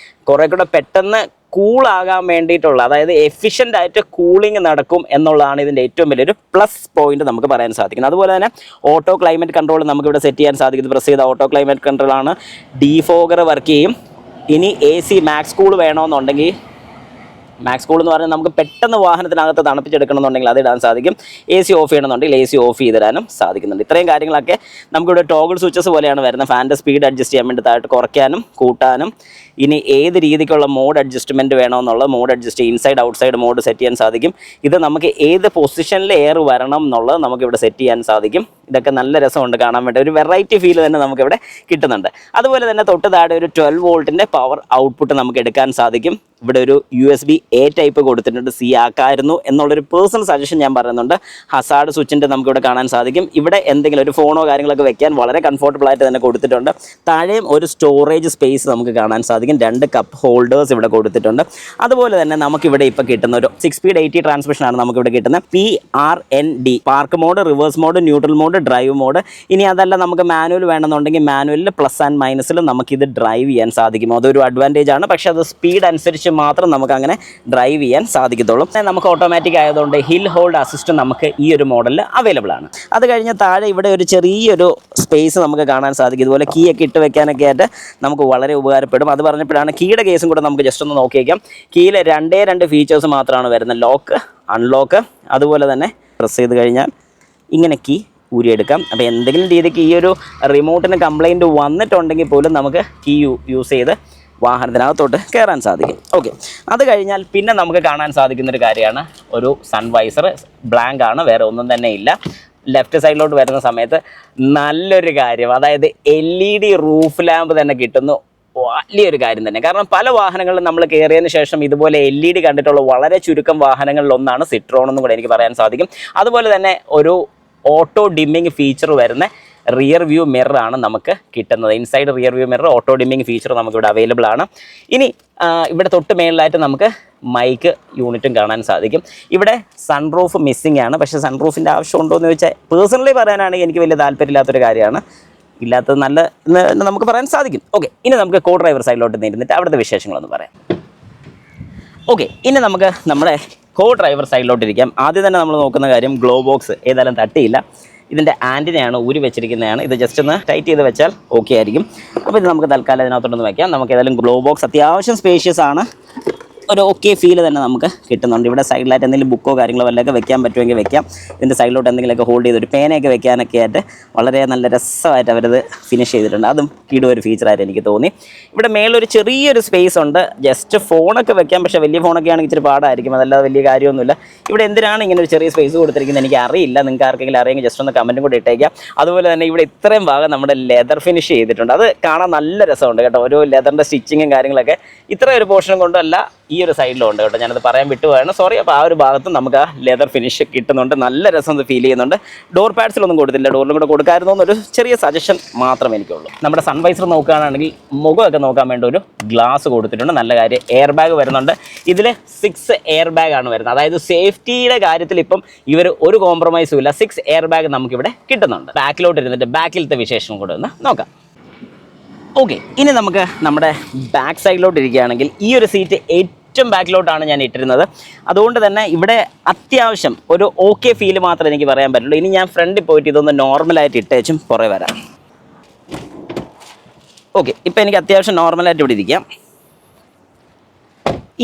കുറേ കൂടെ പെട്ടെന്ന് കൂളാകാൻ വേണ്ടിയിട്ടുള്ള, അതായത് എഫിഷ്യൻ്റ് ആയിട്ട് കൂളിംഗ് നടക്കും എന്നുള്ളതാണ് ഇതിൻ്റെ ഏറ്റവും വലിയൊരു പ്ലസ് പോയിന്റ് നമുക്ക് പറയാൻ സാധിക്കുന്നത്. അതുപോലെ തന്നെ ഓട്ടോ ക്ലൈമറ്റ് കൺട്രോൾ നമുക്കിവിടെ സെറ്റ് ചെയ്യാൻ സാധിക്കും. പ്രസ് ചെയ്ത ഓട്ടോ ക്ലൈമറ്റ് കൺട്രോളാണ്. ഡീഫോഗർ വർക്ക് ചെയ്യും. ഇനി AC മാക്സ് കൂൾ വേണമെന്നുണ്ടെങ്കിൽ, മാക്സ് കൂൾ എന്ന് പറഞ്ഞാൽ നമുക്ക് പെട്ടെന്ന് വാഹനത്തിനകത്ത് തണുപ്പിച്ചെടുക്കണമെന്നുണ്ടെങ്കിൽ അത് ഇടാൻ സാധിക്കും. AC ഓഫ് ചെയ്യണമെന്നുണ്ടെങ്കിൽ AC ഓഫ് ചെയ്ത് തരാനും സാധിക്കുന്നുണ്ട്. ഇത്രയും കാര്യങ്ങളൊക്കെ നമുക്കിവിടെ ടോഗിൾ സ്വിച്ചസ് പോലെയാണ് വരുന്നത്. ഫാൻ്റെ സ്പീഡ് അഡ്ജസ്റ്റ് ചെയ്യാൻ വേണ്ടി താഴോട്ട് കുറയ്ക്കാനും കൂട്ടാനും. ഇനി ഏത് രീതിക്കുള്ള മോഡ് അഡ്ജസ്റ്റ്മെൻറ്റ് വേണമെന്നുള്ള mode adjust, inside outside mode set ചെയ്യാൻ സാധിക്കും. ഇത് നമുക്ക് ഏത് പൊസിഷനിൽ എയർ വരണം എന്നുള്ളത് നമുക്കിവിടെ സെറ്റ് ചെയ്യാൻ സാധിക്കും. ഇതൊക്കെ നല്ല രസമുണ്ട് കാണാൻ വേണ്ടി. ഒരു വെറൈറ്റി ഫീൽ തന്നെ നമുക്കിവിടെ കിട്ടുന്നുണ്ട്. അതുപോലെ തന്നെ തൊട്ട് താഴെ ഒരു 12 വോൾട്ടിൻ്റെ പവർ ഔട്ട്പുട്ട് നമുക്ക് എടുക്കാൻ സാധിക്കും. ഇവിടെ ഒരു USB-A ടൈപ്പ് കൊടുത്തിട്ടുണ്ട്. C ആക്കായിരുന്നു എന്നുള്ളൊരു പേഴ്സണൽ സജഷൻ ഞാൻ പറയുന്നുണ്ട്. ഹസാർഡ് സ്വിച്ചിൻ്റെ നമുക്കിവിടെ കാണാൻ സാധിക്കും. ഇവിടെ എന്തെങ്കിലും ഒരു ഫോണോ കാര്യങ്ങളൊക്കെ വെക്കാൻ വളരെ കംഫർട്ടബിൾ ആയിട്ട് തന്നെ കൊടുത്തിട്ടുണ്ട്. താഴെയും ഒരു സ്റ്റോറേജ് സ്പേസ് നമുക്ക് കാണാൻ സാധിക്കും. 2 കപ്പ് ഹോൾഡേഴ്സ് ഇവിടെ കൊടുത്തിട്ടുണ്ട്. അതുപോലെ തന്നെ നമുക്കിവിടെ ഇപ്പോൾ കിട്ടുന്ന ഒരു 6 സ്പീഡ് 80 ട്രാൻസ്മിഷനാണ് നമുക്കിവിടെ കിട്ടുന്നത്. PRND, park mode, reverse mode, neutral mode, drive mode. ഇനി അതല്ല നമുക്ക് മാനുവൽ വേണമെന്നുണ്ടെങ്കിൽ മാനുവലിൽ പ്ലസ് ആൻഡ് മൈനസിലും നമുക്കിത് ഡ്രൈവ് ചെയ്യാൻ സാധിക്കും. അതൊരു അഡ്വാൻറ്റേജ് ആണ്. പക്ഷേ അത് സ്പീഡ് അനുസരിച്ച് മാത്രം നമുക്ക് അങ്ങനെ ഡ്രൈവ് ചെയ്യാൻ സാധിക്കത്തുള്ളൂ. നമുക്ക് ഓട്ടോമാറ്റിക് ആയതുകൊണ്ട് ഹിൽ ഹോൾഡ് അസിസ്റ്റ് നമുക്ക് ഈ ഒരു മോഡലിൽ അവൈലബിൾ ആണ്. അത് കഴിഞ്ഞ് താഴെ ഇവിടെ ഒരു ചെറിയൊരു സ്പേസ് നമുക്ക് കാണാൻ സാധിക്കും. ഇതുപോലെ കീ ഒക്കെ ഇട്ട് വെക്കാനൊക്കെ ആയിട്ട് നമുക്ക് വളരെ ഉപകാരപ്പെടും. അത് പറഞ്ഞപ്പോഴാണ് കീയുടെ കേസും കൂടെ നമുക്ക് ജസ്റ്റ് ഒന്ന് നോക്കിയേക്കാം. കീയിൽ 2 ഫീച്ചേഴ്സ് മാത്രമാണ് വരുന്നത്. Lock, unlock. അതുപോലെ തന്നെ പ്രസ് ചെയ്ത് കഴിഞ്ഞാൽ ഇങ്ങനെ കീ ഊരിയെടുക്കാം. അപ്പോൾ എന്തെങ്കിലും രീതിക്ക് ഈ ഒരു റിമോട്ടിന് കംപ്ലൈൻറ്റ് വന്നിട്ടുണ്ടെങ്കിൽ പോലും നമുക്ക് കീ യൂസ് ചെയ്ത് വാഹനത്തിനകത്തോട്ട് കയറാൻ സാധിക്കും. ഓക്കെ, അത് കഴിഞ്ഞാൽ പിന്നെ നമുക്ക് കാണാൻ സാധിക്കുന്നൊരു കാര്യമാണ് ഒരു സൺവൈസർ. ബ്ലാങ്ക് ആണ്, വേറെ ഒന്നും തന്നെ ഇല്ല. ലെഫ്റ്റ് സൈഡിലോട്ട് വരുന്ന സമയത്ത് നല്ലൊരു കാര്യം, അതായത് LED റൂഫ് ലാമ്പ് തന്നെ കിട്ടുന്നു. വലിയൊരു കാര്യം തന്നെ. കാരണം പല വാഹനങ്ങളിലും നമ്മൾ കയറിയതിന് ശേഷം ഇതുപോലെ LED കണ്ടിട്ടുള്ള വളരെ ചുരുക്കം വാഹനങ്ങളിലൊന്നാണ് സിട്രോൺ എന്നും കൂടെ എനിക്ക് പറയാൻ സാധിക്കും. അതുപോലെ തന്നെ ഒരു ഓട്ടോ ഡിമ്മിങ് ഫീച്ചർ വരുന്ന റിയർ വ്യൂ മിററാണ് നമുക്ക് കിട്ടുന്നത്. Inside rear view mirror auto dimming feature നമുക്കിവിടെ അവൈലബിൾ ആണ്. ഇനി ഇവിടെ തൊട്ട് മേളിലായിട്ട് നമുക്ക് മൈക്ക് യൂണിറ്റും കാണാൻ സാധിക്കും. ഇവിടെ സൺറൂഫ് മിസ്സിംഗ് ആണ്. പക്ഷേ സൺറൂഫിൻ്റെ ആവശ്യമുണ്ടോ എന്ന് ചോദിച്ചാൽ പേഴ്സണലി പറയാനാണെങ്കിൽ എനിക്ക് വലിയ താല്പര്യമില്ലാത്തൊരു കാര്യമാണ്. ഇല്ലാത്തത് നല്ല എന്ന് നമുക്ക് പറയാൻ സാധിക്കും. ഓക്കെ, ഇനി നമുക്ക് കോ ഡ്രൈവർ സൈഡിലോട്ട് ഇരുന്നിട്ട് അവിടുത്തെ വിശേഷങ്ങളൊന്ന് പറയാം. ഓക്കെ, ഇനി നമുക്ക് നമ്മുടെ കോ ഡ്രൈവർ സൈഡിലോട്ട് ഇരിക്കാം. ആദ്യം തന്നെ നമ്മൾ നോക്കുന്ന കാര്യം ഗ്ലോ ബോക്സ് ഏതായാലും തട്ടിയില്ല. ഇതിൻ്റെ ആൻറ്റിനയാണ് ഊരി വെച്ചിരിക്കുന്നതാണ്. ഇത് ജസ്റ്റ് ഒന്ന് ടൈറ്റ് ചെയ്ത് വെച്ചാൽ ഓക്കെ ആയിരിക്കും. അപ്പോൾ ഇത് നമുക്ക് തൽക്കാലം ഇതിനകത്തോട്ടൊന്ന് വയ്ക്കാം. നമുക്ക് ഏതായാലും ഗ്ലോ ബോക്സ് അത്യാവശ്യം സ്പേഷ്യസ് ആണ്. ഒരു ഓക്കെ ഫീല് തന്നെ നമുക്ക് കിട്ടുന്നുണ്ട്. ഇവിടെ സൈഡിലായിട്ട് എന്തെങ്കിലും ബുക്കോ കാര്യങ്ങളോ വല്ലതൊക്കെ വെക്കാൻ പറ്റുമെങ്കിൽ വെക്കാം. ഇതിൻ്റെ സൈഡിലോട്ട് എന്തെങ്കിലുമൊക്കെ ഹോൾഡ് ചെയ്തൊരു പേനയൊക്കെ വെക്കാനൊക്കെ ആയിട്ട് വളരെ നല്ല രസമായിട്ട് അവരത് ഫിനിഷ് ചെയ്തിട്ടുണ്ട്. അതും ഒരു ഫീച്ചറായിട്ട് എനിക്ക് തോന്നി. ഇവിടെ മേളൊരു ചെറിയൊരു സ്പേസ് ഉണ്ട്. ജസ്റ്റ് ഫോണൊക്കെ വെക്കാം. പക്ഷേ വലിയ ഫോണൊക്കെ ആണെങ്കിൽ ഇച്ചിരി പാടായിരിക്കും. അതല്ലാതെ വലിയ കാര്യമൊന്നുമില്ല. ഇവിടെ എന്തിനാണ് ഇങ്ങനെ ഒരു ചെറിയ സ്പേസ് കൊടുത്തിരിക്കുന്നത് എനിക്ക് അറിയില്ല. നിങ്ങൾക്ക് ആർക്കെങ്കിലും അറിയെങ്കിൽ ജസ്റ്റ് ഒന്ന് കമൻറ്റും കൂടി ഇട്ടേക്കാം. അതുപോലെ തന്നെ ഇവിടെ ഇത്രയും ഭാഗം നമ്മുടെ ലെതർ ഫിനിഷ് ചെയ്തിട്ടുണ്ട്. അത് കാണാൻ നല്ല രസമുണ്ട് കേട്ടോ. ഓരോ ലെതറിൻ്റെ സ്റ്റിച്ചിങ്ങും കാര്യങ്ങളൊക്കെ ഇത്ര ഒരു പോർഷൻ കൊണ്ടല്ല ഈ ഒരു സൈഡിലും ഉണ്ട് കേട്ടോ, ഞാനത് പറയാൻ വിട്ടുപോയാണ്, സോറി. അപ്പോൾ ആ ഒരു ഭാഗത്തും നമുക്ക് ആ ലെതർ ഫിനിഷ് കിട്ടുന്നുണ്ട്, നല്ല രസം ഫീൽ ചെയ്യുന്നുണ്ട്. ഡോർ പാഡ്സിലൊന്നും കൊടുത്തില്ല, ഡോറിലും കൂടെ കൊടുക്കാമായിരുന്നു എന്നൊരു ചെറിയ സജഷൻ മാത്രമേ എനിക്കുള്ളൂ. നമ്മുടെ സൺവൈസർ നോക്കുകയാണെങ്കിൽ മുഖമൊക്കെ നോക്കാൻ വേണ്ടി ഒരു ഗ്ലാസ് കൊടുത്തിട്ടുണ്ട്, നല്ല കാര്യം. എയർ ബാഗ് വരുന്നുണ്ട്, ഇതിൽ 6 എയർ ബാഗ് ആണ് വരുന്നത്, അതായത് സേഫ്റ്റിയുടെ കാര്യത്തിൽ ഇപ്പം ഇവർ ഒരു കോംപ്രമൈസും ഇല്ല. 6 എയർ ബാഗ് നമുക്കിവിടെ കിട്ടുന്നുണ്ട്. ബാക്കിലോട്ട് ഇരുന്നിട്ട് ബാക്കിലത്തെ വിശേഷം കൂടെ ഒന്ന് നോക്കാം. ഓക്കെ, ഇനി നമുക്ക് നമ്മുടെ ബാക്ക് സൈഡിലോട്ട് ഇരിക്കുകയാണെങ്കിൽ ഈ ഒരു സീറ്റ് ഏറ്റവും ബാക്കിലോട്ടാണ് ഞാൻ ഇട്ടിരുന്നത്. അതുകൊണ്ട് തന്നെ ഇവിടെ അത്യാവശ്യം ഒരു ഓക്കെ ഫീല് മാത്രമേ എനിക്ക് പറയാൻ പറ്റുള്ളൂ. ഇനി ഞാൻ ഫ്രണ്ടിൽ പോയിട്ട് ഇതൊന്ന് നോർമലായിട്ട് ഇട്ടേച്ചും പുറകെ വരാം. ഓക്കെ, ഇപ്പോൾ എനിക്ക് അത്യാവശ്യം നോർമലായിട്ട് ഇവിടെ ഇരിക്കാം.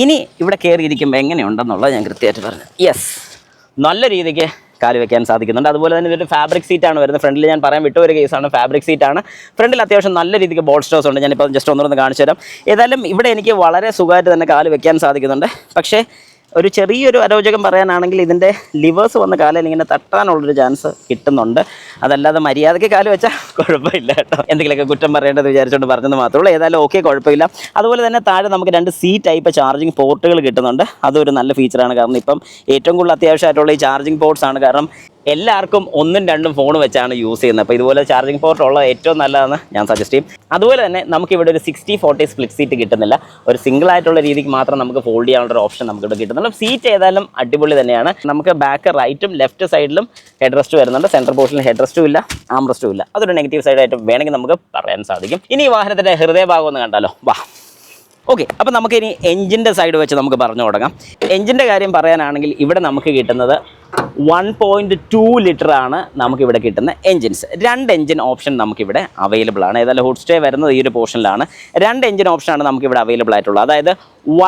ഇനി ഇവിടെ കയറിയിരിക്കുമ്പോൾ എങ്ങനെയുണ്ടെന്നുള്ളത് ഞാൻ കൃത്യമായിട്ട് പറഞ്ഞു. യെസ്, നല്ല രീതിക്ക് കാല് വെക്കാൻ സാധിക്കുന്നുണ്ട്. അതുപോലെ തന്നെ ഇതൊരു ഫാബ്രിക് സീറ്റാണ് വരുന്നത്. ഫ്രണ്ടിൽ ഞാൻ പറയാൻ വിട്ട ഒരു കേസാണ്, ഫാബ്രിക് സീറ്റാണ്. ഫ്രണ്ടിൽ അത്യാവശ്യം നല്ല രീതിക്ക് ബോൾസ്റ്റേഴ്സ് ഉണ്ട്. ഞാനിപ്പോൾ ജസ്റ്റ് ഒന്നുകൂടെ കാണിച്ചു തരാം. ഏതായാലും ഇവിടെ എനിക്ക് വളരെ സുഖമായിട്ട് തന്നെ കാല് വെക്കാൻ സാധിക്കുന്നുണ്ട്. പക്ഷേ ഒരു ചെറിയൊരു അരോചകം പറയാനാണെങ്കിൽ ഇതിൻ്റെ ലിവേഴ്സ് വന്ന കാലിൽ ഇങ്ങനെ തട്ടാനുള്ളൊരു ചാൻസ് കിട്ടുന്നുണ്ട്. അതല്ലാതെ മര്യാദയ്ക്ക് കാല് വെച്ചാൽ കുഴപ്പമില്ല കേട്ടോ. എന്തെങ്കിലുമൊക്കെ കുറ്റം പറയേണ്ടത് വിചാരിച്ചുകൊണ്ട് പറഞ്ഞത് മാത്രമേ ഉള്ളൂ. ഏതായാലും ഓക്കെ, കുഴപ്പമില്ല. അതുപോലെ തന്നെ താഴെ നമുക്ക് 2 C ടൈപ്പ് ചാർജിങ് പോർട്ടുകൾ കിട്ടുന്നുണ്ട്. അതൊരു നല്ല ഫീച്ചറാണ്. കാരണം ഇപ്പം ഏറ്റവും കൂടുതൽ അത്യാവശ്യമായിട്ടുള്ള ഈ ചാർജിങ് പോർട്ട്സ് ആണ്. കാരണം എല്ലാവർക്കും 1ഉം 2ഉം ഫോൺ വെച്ചാണ് യൂസ് ചെയ്യുന്നത്. അപ്പോൾ ഇതുപോലെ ചാർജിങ് പോർട്ട് ഉള്ളത് ഏറ്റവും നല്ലതെന്ന് ഞാൻ സജസ്റ്റ് ചെയ്യും. അതുപോലെ തന്നെ നമുക്കിവിടെ ഒരു 60-40 സ്പ്ലിറ്റ് സീറ്റ് കിട്ടുന്നില്ല. ഒരു സിംഗിൾ ആയിട്ടുള്ള രീതിക്ക് മാത്രം നമുക്ക് ഫോൾഡ് ചെയ്യാനുള്ള ഓപ്ഷൻ നമുക്കിവിടെ കിട്ടുന്നുള്ളൂ. സീറ്റ് ഏതായാലും അടിപൊളി തന്നെയാണ്. നമുക്ക് ബാക്ക് റൈറ്റും ലെഫ്റ്റ് സൈഡിലും ഹെഡ് റെസ്റ്റ് വരുന്നുണ്ട്. സെൻട്രൽ പോർഷനിൽ ഹെഡ് റെസ്റ്റും ഇല്ല, ആം റെസ്റ്റും ഇല്ല. അതൊരു നെഗറ്റീവ് സൈഡായിട്ട് വേണമെങ്കിൽ നമുക്ക് പറയാൻ സാധിക്കും. ഇനി ഈ വാഹനത്തിൻ്റെ ഹൃദയഭാഗം ഒന്ന് കണ്ടാലോ, വാ. ഓക്കെ, അപ്പോൾ നമുക്കിനി എഞ്ചിൻ്റെ സൈഡ് വെച്ച് നമുക്ക് പറഞ്ഞു തുടങ്ങാം. എഞ്ചിൻ്റെ കാര്യം പറയാനാണെങ്കിൽ ഇവിടെ നമുക്ക് കിട്ടുന്നത് 1.2 ലിറ്റർ ആണ് നമുക്കിവിടെ കിട്ടുന്ന എഞ്ചിൻസ്. 2 എഞ്ചിൻ ഓപ്ഷൻ നമുക്കിവിടെ അവൈലബിൾ ആണ്. ഏതായാലും ഹുഡ് സ്റ്റേ വരുന്നത് ഈ ഒരു പോർഷനിലാണ്. 2 എഞ്ചിൻ ഓപ്ഷനാണ് നമുക്കിവിടെ അവൈലബിൾ ആയിട്ടുള്ളത്. അതായത്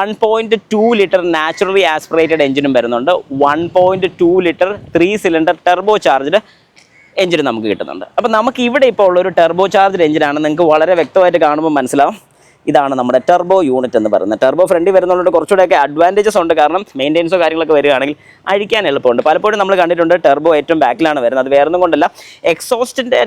1.2 ലിറ്റർ നാച്ചുറലി ആസ്പിറേറ്റഡ് എഞ്ചിനും വരുന്നുണ്ട്, 1.2 ലിറ്റർ 3 സിലിണ്ടർ ടെർബോ ചാർജ്ഡ് എഞ്ചിനും നമുക്ക് കിട്ടുന്നുണ്ട്. അപ്പോൾ നമുക്ക് ഇവിടെ ഇപ്പോൾ ഉള്ളൊരു ടെർബോ ചാർജ്ഡ് എഞ്ചിനാണ്. നിങ്ങൾക്ക് വളരെ വ്യക്തമായിട്ട് കാണുമ്പോൾ മനസ്സിലാവും. ഇതാണ് നമ്മുടെ ടെർബോ യൂണിറ്റ് എന്ന് പറയുന്നത്. ടെർബോ ഫ്രണ്ടിൽ വരുന്നതുകൊണ്ട് കുറച്ചുകൂടെയൊക്കെ അഡ്വാൻറ്റേജസ് ഉണ്ട്. കാരണം മെയിൻ്റെനൻസോ കാര്യങ്ങളൊക്കെ വരികയാണെങ്കിൽ അഴിക്കാൻ എളുപ്പമുണ്ട്. പലപ്പോഴും നമ്മൾ കണ്ടിട്ടുണ്ട് ടെർബോ ഏറ്റവും ബാക്കിലാണ് വരുന്നത്. അത് വേറൊന്നും കൊണ്ടല്ല, എക്സോസ്റ്റിൻ്റെ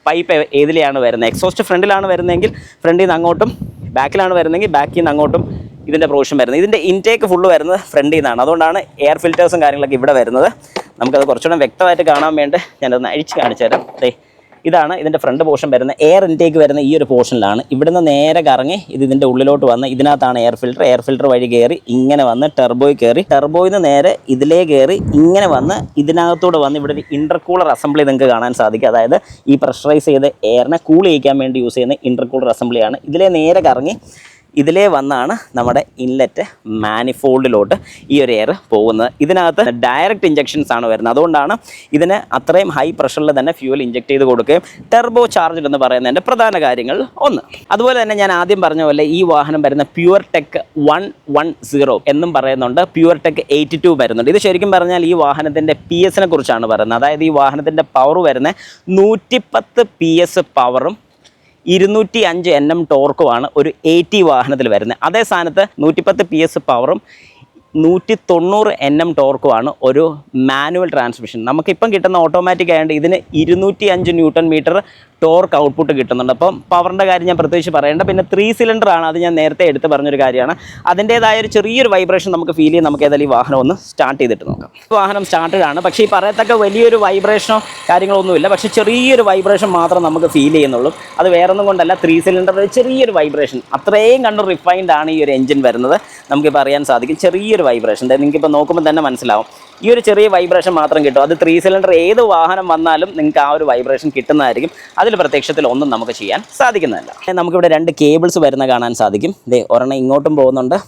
പൈപ്പ് ഏതിലെയാണ് വരുന്നത്. എക്സോസ്റ്റ് ഫ്രണ്ടിലാണ് വരുന്നതെങ്കിൽ ഫ്രണ്ടിൽ നിന്ന് അങ്ങോട്ടും, ബാക്കിലാണ് വരുന്നതെങ്കിൽ ബാക്കിൽ നിന്ന് അങ്ങോട്ടും ഇതിൻ്റെ പ്രൊവിഷൻ വരുന്നത്. ഇതിൻ്റെ ഇൻടേക്ക് ഫുള്ള് വരുന്നത് ഫ്രണ്ടിൽ നിന്നാണ്. അതുകൊണ്ടാണ് എയർ ഫിൽറ്റേഴ്സും കാര്യങ്ങളൊക്കെ ഇവിടെ വരുന്നത്. നമുക്കത് കുറച്ചുകൂടെ വ്യക്തമായിട്ട് കാണാൻ വേണ്ടി ഞാനതൊന്ന് അഴിച്ച് കാണിച്ചു തരാം. ഇതാണ് ഇതിൻ്റെ ഫ്രണ്ട് പോർഷൻ വരുന്നത്. എയർ ഇൻടേക്ക് വരുന്ന ഈ ഒരു പോർഷനിലാണ്. ഇവിടുന്ന് നേരെ കറങ്ങി ഇതിൻ്റെ ഉള്ളിലോട്ട് വന്ന് ഇതിനകത്താണ് എയർ ഫിൽറ്റർ വഴി കയറി ഇങ്ങനെ വന്ന് ടെർബോയിൽ കയറി, ടെർബോയിൽ നിന്ന് നേരെ ഇതിലേ കയറി ഇങ്ങനെ വന്ന് ഇതിനകത്തൂടെ വന്ന് ഇവിടെ ഒരു ഇൻ്റർകൂളർ അസംബ്ലി നിങ്ങൾക്ക് കാണാൻ സാധിക്കും. അതായത് ഈ പ്രഷറൈസ് ചെയ്ത് എയറിനെ കൂൾ ചെയ്യിക്കാൻ വേണ്ടി യൂസ് ചെയ്യുന്ന ഇൻ്റർകൂളർ അസംബ്ലിയാണ്. ഇതിലേ നേരെ കറങ്ങി ഇതിലേ വന്നാണ് നമ്മുടെ ഇൻലെറ്റ് മാനിഫോൾഡിലോട്ട് ഈ ഒരു എയർ പോകുന്നത്. ഇതിനകത്ത് ഡയറക്റ്റ് ഇഞ്ചക്ഷൻസ് ആണ് വരുന്നത്. അതുകൊണ്ടാണ് ഇതിന് അത്രയും ഹൈ പ്രഷറിൽ തന്നെ ഫ്യൂവൽ ഇഞ്ചക്ട് ചെയ്ത് കൊടുക്കുകയും ടെർബോ ചാർജ്ഡ് എന്ന് പറയുന്നതിൻ്റെ പ്രധാന കാര്യങ്ങൾ ഒന്ന്. അതുപോലെ തന്നെ ഞാൻ ആദ്യം പറഞ്ഞ പോലെ ഈ വാഹനം വരുന്ന പ്യുവർ ടെക് 110 എന്നും പറയുന്നുണ്ട്, പ്യുവർ ടെക് 82 വരുന്നുണ്ട്. ഇത് ശരിക്കും പറഞ്ഞാൽ ഈ വാഹനത്തിൻ്റെ PS കുറിച്ചാണ് പറയുന്നത്. അതായത് ഈ വാഹനത്തിൻ്റെ പവർ വരുന്ന 110 PS പവറും 205 Nm ടോർക്കുമാണ് ഒരു 80 വാഹനത്തിൽ വരുന്നത്. അതേ സ്ഥാനത്ത് 110 PS പവറും 190 Nm ടോർക്കുമാണ് ഒരു മാനുവൽ ട്രാൻസ്മിഷൻ. നമുക്കിപ്പം കിട്ടുന്ന ഓട്ടോമാറ്റിക് ആയതുകൊണ്ട് ഇതിന് 205 Nm ടോർക്ക് ഔട്ട്പുട്ട് കിട്ടുന്നുണ്ട്. അപ്പം പവറിൻ്റെ കാര്യം ഞാൻ പ്രത്യേകിച്ച് പറയേണ്ട. പിന്നെ 3 സിലിണ്ടർ ആണ്, അത് ഞാൻ നേരത്തെ എടുത്ത് പറഞ്ഞൊരു കാര്യമാണ്. അതിൻ്റേതായ ഒരു ചെറിയൊരു വൈബ്രേഷൻ നമുക്ക് ഫീൽ ചെയ്യും. നമുക്ക് ഏതായാലും ഈ വാഹനം ഒന്ന് സ്റ്റാർട്ട് ചെയ്തിട്ട് നോക്കാം. വാഹനം സ്റ്റാർട്ടഡ് ആണ്, പക്ഷേ ഈ പറയത്തക്ക വലിയൊരു വൈബ്രേഷനോ കാര്യങ്ങളൊന്നുമില്ല. പക്ഷേ ചെറിയൊരു വൈബ്രേഷൻ മാത്രം നമുക്ക് ഫീൽ ചെയ്യുന്നുള്ളൂ. അത് വേറൊന്നും കൊണ്ടല്ല, 3 സിലിണ്ടർ ചെറിയൊരു വൈബ്രേഷൻ, അത്രയും കണ്ട് റിഫൈൻഡ് ആണ് ഈ ഒരു എഞ്ചിൻ വരുന്നത്. നമുക്കിപ്പോൾ അറിയാൻ സാധിക്കും ചെറിയൊരു വൈബ്രേഷൻ. നിങ്ങൾക്കിപ്പോൾ നോക്കുമ്പോൾ തന്നെ മനസ്സിലാവും. ഈ ഒരു ചെറിയ വൈബ്രേഷൻ മാത്രം കിട്ടും. അത് 3 സിലിണ്ടർ ഏത് വാഹനം വന്നാലും നിങ്ങൾക്ക് ആ ഒരു വൈബ്രേഷൻ കിട്ടുന്നതായിരിക്കും. അതിൽ പ്രത്യക്ഷത്തിൽ ഒന്നും നമുക്ക് ചെയ്യാൻ സാധിക്കുന്നതല്ല. നമുക്കിവിടെ 2 കേബിൾസ് വരുന്ന കാണാൻ സാധിക്കും. ഒരെണ്ണം ഇങ്ങോട്ടും പോകുന്നുണ്ട്,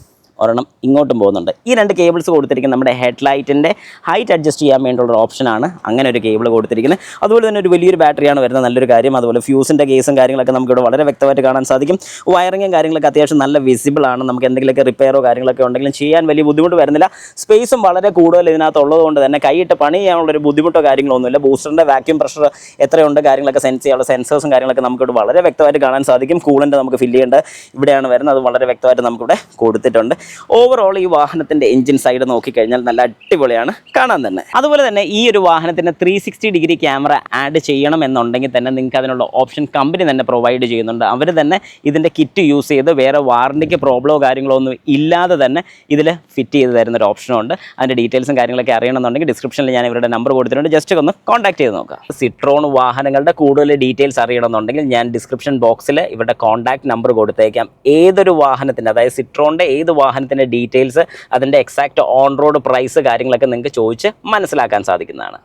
ഒരെണ്ണം ഇങ്ങോട്ടും പോകുന്നുണ്ട്. ഈ 2 കേബിൾസ് കൊടുത്തിരിക്കുന്നത് നമ്മുടെ ഹെഡ്ലൈറ്റിൻ്റെ ഹൈറ്റ് അഡ്ജസ്റ്റ് ചെയ്യാൻ വേണ്ടിയുള്ള ഓപ്ഷനാണ്. അങ്ങനെ ഒരു കേബിൾ കൊടുത്തിരിക്കുന്നത്. അതുപോലെ തന്നെ ഒരു വലിയൊരു ബാറ്ററിയാണ് വരുന്നത്, നല്ലൊരു കാര്യം. അതുപോലെ ഫ്യൂസിൻ്റെ കേസും കാര്യങ്ങളൊക്കെ നമുക്കിവിടെ വളരെ വ്യക്തമായിട്ട് കാണാൻ സാധിക്കും. വയറിങ്ങും കാര്യങ്ങളൊക്കെ അത്യാവശ്യം നല്ല വിസിബിൾ ആണ്. നമുക്ക് എന്തെങ്കിലുമൊക്കെ റിപ്പയറോ കാര്യങ്ങളൊക്കെ ഉണ്ടെങ്കിലും ചെയ്യാൻ വലിയ ബുദ്ധിമുട്ട് വരുന്നില്ല. സ്പേസും വളരെ കൂടുതൽ ഇതിനകത്ത് ഉള്ളതുകൊണ്ട് തന്നെ കൈയിട്ട് പണി ചെയ്യാനുള്ളൊരു ബുദ്ധിമുട്ടോ കാര്യങ്ങളൊന്നുമില്ല. ബൂസ്റ്ററിൻ്റെ വാക്യൂം പ്രഷർ എത്രയുണ്ട് കാര്യങ്ങളൊക്കെ സെൻസ് ചെയ്യാനുള്ള സെൻസേഴ്സും കാര്യങ്ങളൊക്കെ നമുക്കിവിടെ വളരെ വ്യക്തമായിട്ട് കാണാൻ സാധിക്കും. കൂളൻ്റ് നമുക്ക് ഫില്ല് ചെയ്യേണ്ടത് ഇവിടെയാണ് വരുന്നത്, അത് വളരെ വ്യക്തമായിട്ട് നമുക്കിവിടെ കൊടുത്തിട്ടുണ്ട്. ഓവറോൾ ഈ വാഹനത്തിൻ്റെ എഞ്ചിൻ സൈഡ് നോക്കിക്കഴിഞ്ഞാൽ നല്ല അടിപൊളിയാണ് കാണാൻ തന്നെ. അതുപോലെ തന്നെ ഈ ഒരു വാഹനത്തിന് 360 ഡിഗ്രി ക്യാമറ ആഡ് ചെയ്യണമെന്നുണ്ടെങ്കിൽ തന്നെ നിങ്ങൾക്ക് അതിനുള്ള ഓപ്ഷൻ കമ്പനി തന്നെ പ്രൊവൈഡ് ചെയ്യുന്നുണ്ട്. അവർ തന്നെ ഇതിൻ്റെ കിറ്റ് യൂസ് ചെയ്ത് വേറെ വാറണ്ടിക്ക് പ്രോബ്ലമോ കാര്യങ്ങളോ ഒന്നും ഇല്ലാതെ തന്നെ ഇതിൽ ഫിറ്റ് ചെയ്ത് തരുന്നൊരു ഓപ്ഷനുണ്ട്. അതിൻ്റെ ഡീറ്റെയിൽസും കാര്യങ്ങളൊക്കെ അറിയണമെന്നുണ്ടെങ്കിൽ ഡിസ്ക്രിപ്ഷനിൽ ഞാൻ ഇവരുടെ നമ്പർ കൊടുത്തിട്ടുണ്ട്, ജസ്റ്റ് ഒന്ന് കോൺടാക്ട് ചെയ്ത് നോക്കുക. സിട്രോൺ വാഹനങ്ങളുടെ കൂടുതൽ ഡീറ്റെയിൽസ് അറിയണമെന്നുണ്ടെങ്കിൽ ഞാൻ ഡിസ്ക്രിപ്ഷൻ ബോക്സിൽ ഇവരുടെ കോൺടാക്ട് നമ്പർ കൊടുത്തേക്കാം. ഏതൊരു വാഹനത്തിൻ്റെ, അതായത് സിട്രോണിൻ്റെ ഏത് വാഹനത്തിൻ്റെ ഡീറ്റെയിൽസ്, അതിൻ്റെ എക്സാക്റ്റ് ഓൺ റോഡ് പ്രൈസ് കാര്യങ്ങളൊക്കെ നിങ്ങൾക്ക് ചോദിച്ച് മനസ്സിലാക്കാൻ സാധിക്കുന്നതാണ്.